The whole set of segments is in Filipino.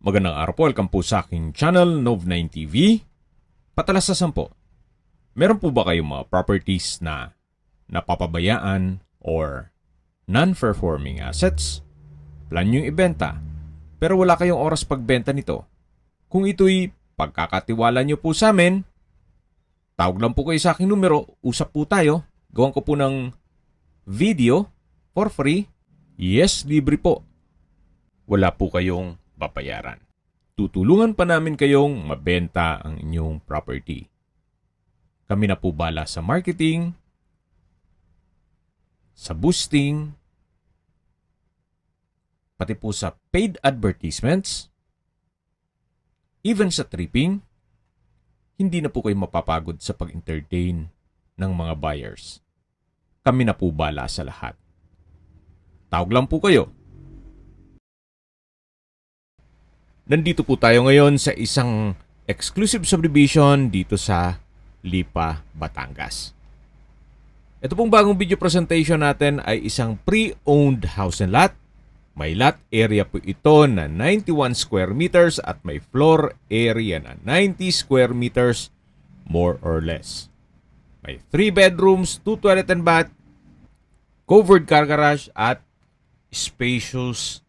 Magandang araw po, welcome po sa aking channel, Nov9 TV. Patalasasan po, meron po ba kayong mga properties na napapabayaan or non-performing assets? Plan nyo ibenta, pero wala kayong oras pagbenta nito. Kung ito'y pagkakatiwala nyo po sa amin, tawag lang po kayo sa aking numero, usap po tayo, gawan ko po ng video for free. Yes, libre po. Wala po kayong babayaran. Tutulungan pa namin kayong mabenta ang inyong property. Kami na po bala sa marketing, sa boosting, pati po sa paid advertisements, even sa tripping. Hindi na po kayo mapapagod sa pag-entertain ng mga buyers. Kami na po bala sa lahat. Tawag lang po kayo. Nandito po tayo ngayon sa isang exclusive subdivision dito sa Lipa, Batangas. Ito pong bagong video presentation natin ay isang pre-owned house and lot. May lot area po ito na 91 square meters at may floor area na 90 square meters more or less. May 3 bedrooms, 2 toilet and bath, covered car garage at spacious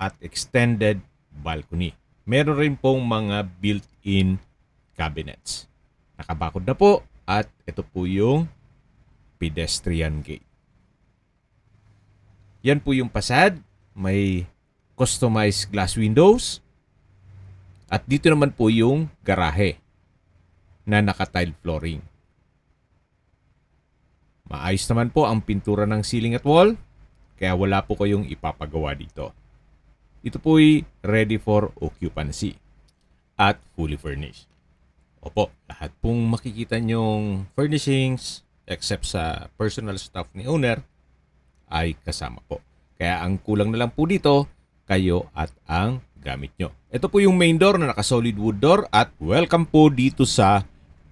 at extended balcony. Meron rin pong mga built-in cabinets. Nakabakod na po at ito po yung pedestrian gate. Yan po yung facade. May customized glass windows. At dito naman po yung garahe na naka-tile flooring. Maayos naman po ang pintura ng ceiling at wall, kaya wala po kayong ipapagawa dito. Ito po'y ready for occupancy at fully furnished. Opo, lahat pong makikita nyong furnishings except sa personal stuff ni owner ay kasama po. Kaya ang kulang na lang po dito, kayo at ang gamit nyo. Ito po yung main door na naka-solid wood door at welcome po dito sa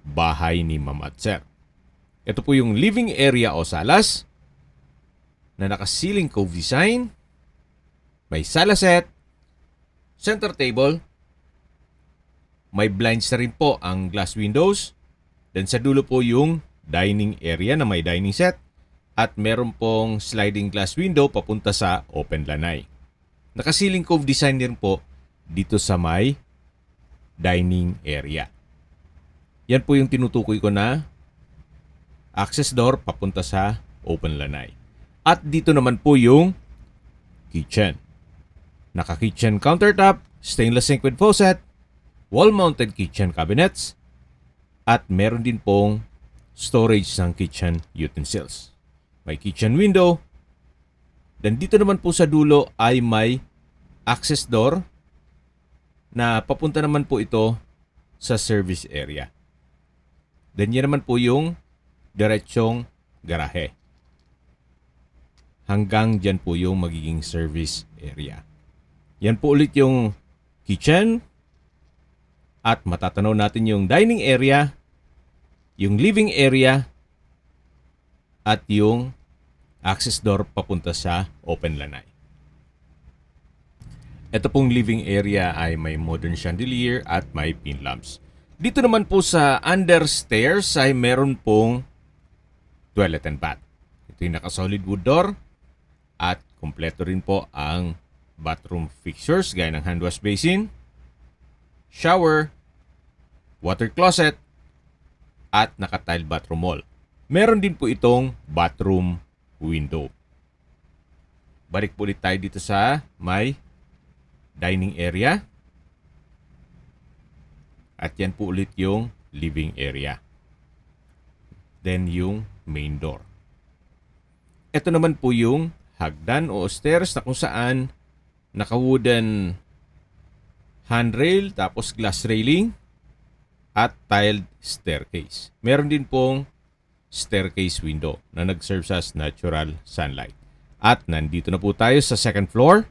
bahay ni Ma'am at Sir. Ito po yung living area o salas na naka-ceiling cove design. May sala set, center table, may blinds na rin po ang glass windows. Then sa dulo po yung dining area na may dining set at meron pong sliding glass window papunta sa open lanay. Naka-ceiling cove design din po dito sa may dining area. Yan po yung tinutukoy ko na access door papunta sa open lanay. At dito naman po yung kitchen. Naka-kitchen countertop, stainless sink with faucet, wall-mounted kitchen cabinets, at meron din pong storage ng kitchen utensils. May kitchen window. Then dito naman po sa dulo ay may access door na papunta naman po ito sa service area. Then yan naman po yung diretsong garahe. Hanggang dyan po yung magiging service area. Yan po ulit yung kitchen. At matatanaw natin yung dining area, yung living area, at yung access door papunta sa open lanay. Ito pong living area ay may modern chandelier at may pin lamps. Dito naman po sa under stairs ay meron pong toilet and bath. Ito yung naka-solid wood door at kumpleto rin po ang bathroom fixtures gaya ng hand wash basin, shower, water closet, at naka-tile bathroom wall. Meron din po itong bathroom window. Balik po ulit tayo dito sa may dining area. At yan po ulit yung living area. Then yung main door. Ito naman po yung hagdan o stairs na kung saan naka-wooden handrail, tapos glass railing, at tiled staircase. Meron din pong staircase window na nag-serve as natural sunlight. At nandito na po tayo sa second floor,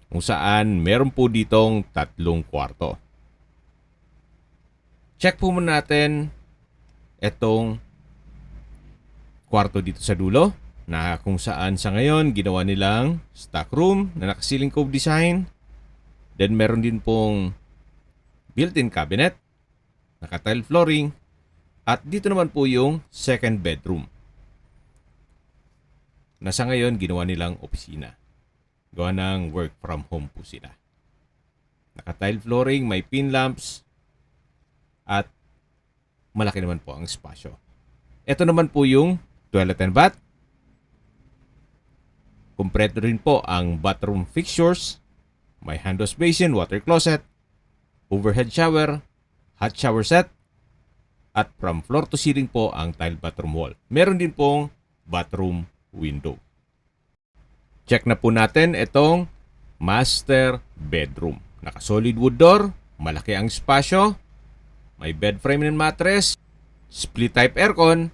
kung saan meron po ditong 3 kwarto. Check po muna natin itong kwarto dito sa dulo. na kung saan sa ngayon ginawa nilang stock room na naka-ceiling cove design Then meron din pong built-in cabinet, naka-tile flooring, at dito naman po yung second bedroom. Na sa ngayon, ginawa nilang opisina. Gawa ng work from home po sila. Naka-tile flooring, may pin lamps, at malaki naman po ang espasyo. Ito naman po yung toilet and bath. Kumpleto rin po ang bathroom fixtures. May hand wash basin, water closet, overhead shower, hot shower set, at from floor to ceiling po ang tile bathroom wall. Meron din pong bathroom window. Check na po natin itong master bedroom. Naka-solid wood door, malaki ang espasyo, may bed frame and mattress, split type aircon,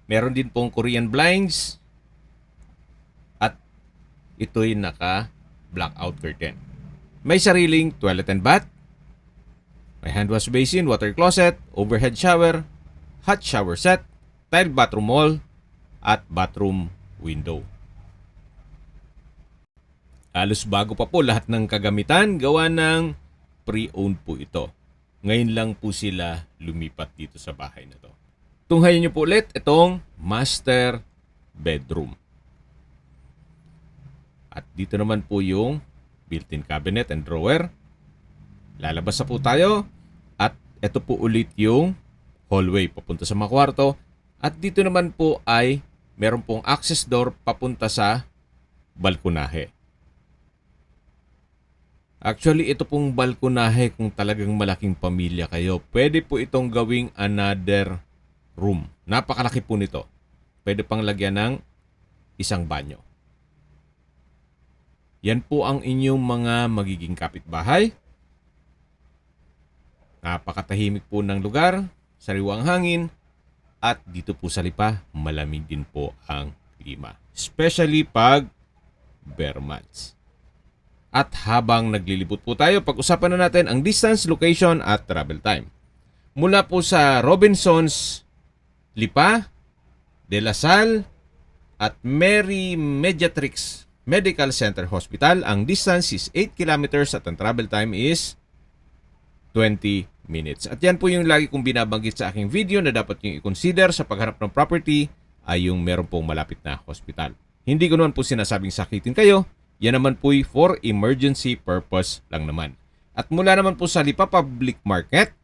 meron din pong Korean blinds, at ito'y naka-blackout curtain. May sariling toilet and bath, may hand wash basin, water closet, overhead shower, hot shower set, tile bathroom wall, at bathroom window. Halos bago pa po lahat ng kagamitan, gawa ng pre-owned po ito. Ngayon lang po sila lumipat dito sa bahay na to. Tunghayan niyo po ulit itong master bedroom. At dito naman po yung built-in cabinet and drawer. Lalabas na po tayo. At ito po ulit yung hallway papunta sa mga kwarto. At dito naman po ay meron pong access door papunta sa balkonahe. Actually, ito pong balkonahe kung talagang malaking pamilya kayo, pwede po itong gawing another room. Napakalaki po nito. Pwede pang lagyan ng isang banyo. Yan po ang inyong mga magiging kapitbahay. Napakatahimik po ng lugar, sariwang hangin, at dito po sa Lipa, malamig din po ang klima. Especially pag bare months. At habang naglilibot po tayo, pag-usapan na natin ang distance, location at travel time. Mula po sa Robinsons, Lipa, De La Salle at Mary Mediatrix Medical Center Hospital, ang distance is 8 kilometers at ang travel time is 20 minutes. At yan po yung lagi kong binabanggit sa aking video na dapat nyo i-consider sa pagharap ng property ay yung meron pong malapit na hospital. Hindi ko naman po sinasabing sakitin kayo. Yan naman po for emergency purpose lang naman. At mula naman po sa Lipa Public Market,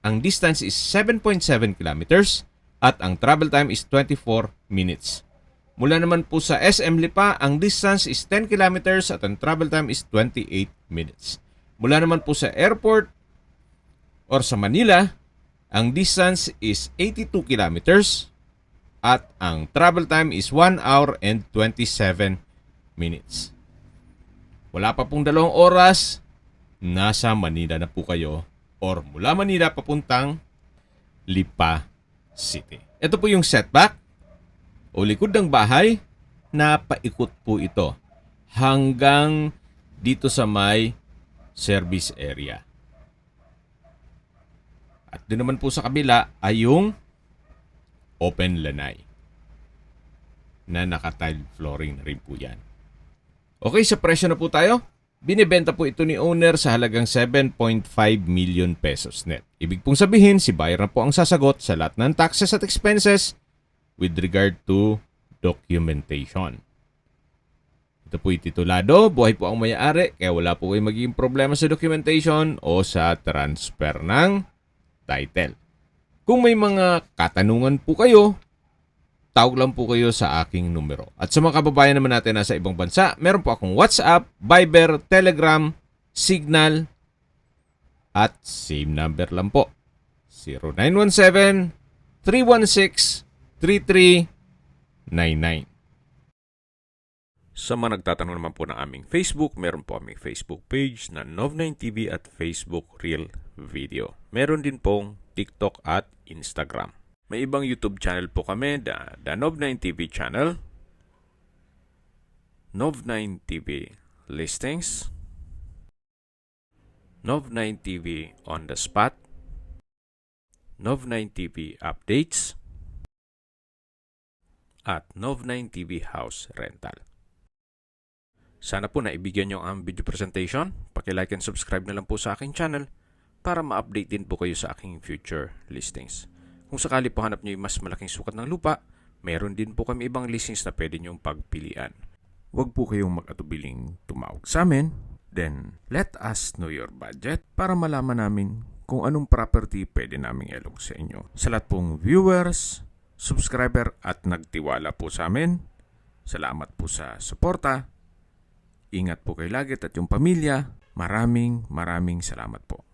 ang distance is 7.7 kilometers at ang travel time is 24 minutes. Mula naman po sa SM Lipa, ang distance is 10 kilometers at ang travel time is 28 minutes. Mula naman po sa airport or sa Manila, ang distance is 82 kilometers at ang travel time is 1 hour and 27 minutes. Wala pa pong 2 oras, nasa Manila na po kayo or mula Manila papuntang Lipa City. Ito po yung setback o likod ng bahay, napaikot po ito hanggang dito sa may service area. At doon naman po sa kabila ay yung open lanai na naka-tile flooring na rin po yan. Okay, sa presyo na po tayo. Binibenta po ito ni owner sa halagang 7.5 million pesos net. Ibig pong sabihin, si buyer na po ang sasagot sa lahat ng taxes at expenses with regard to documentation. Ito po titulado, buhay po ang may-ari, kaya wala po kayong magiging problema sa documentation o sa transfer ng title. Kung may mga katanungan po kayo, tawag lang po kayo sa aking numero. At sa mga kababayan naman natin nasa ibang bansa, meron po akong WhatsApp, Viber, Telegram, Signal, at same number lang po. 0917-316-3399. Sa mga nagtatanong naman po ng aming Facebook, meron po aming Facebook page na Nov9TV at Facebook Real Video. Meron din pong TikTok at Instagram. May ibang YouTube channel po kami, the Nov9TV channel, Nov9TV Listings, Nov9TV On The Spot, Nov9TV Updates, at Nov9TV House Rental. Sana po naibigyan nyo ang video presentation. Paki-like and subscribe na lang po sa aking channel para ma-update din po kayo sa aking future listings. Kung sakali po hanap nyo yung mas malaking sukat ng lupa, meron din po kami ibang listings na pwede nyong pagpilian. Huwag po kayong mag-atubiling tumawag sa amin. Then, let us know your budget para malaman namin kung anong property pwede naming ilog sa inyo. Sa lahat pong viewers, subscriber at nagtiwala po sa amin, salamat po sa suporta. Ingat po kayo lagi at yung pamilya. Maraming salamat po.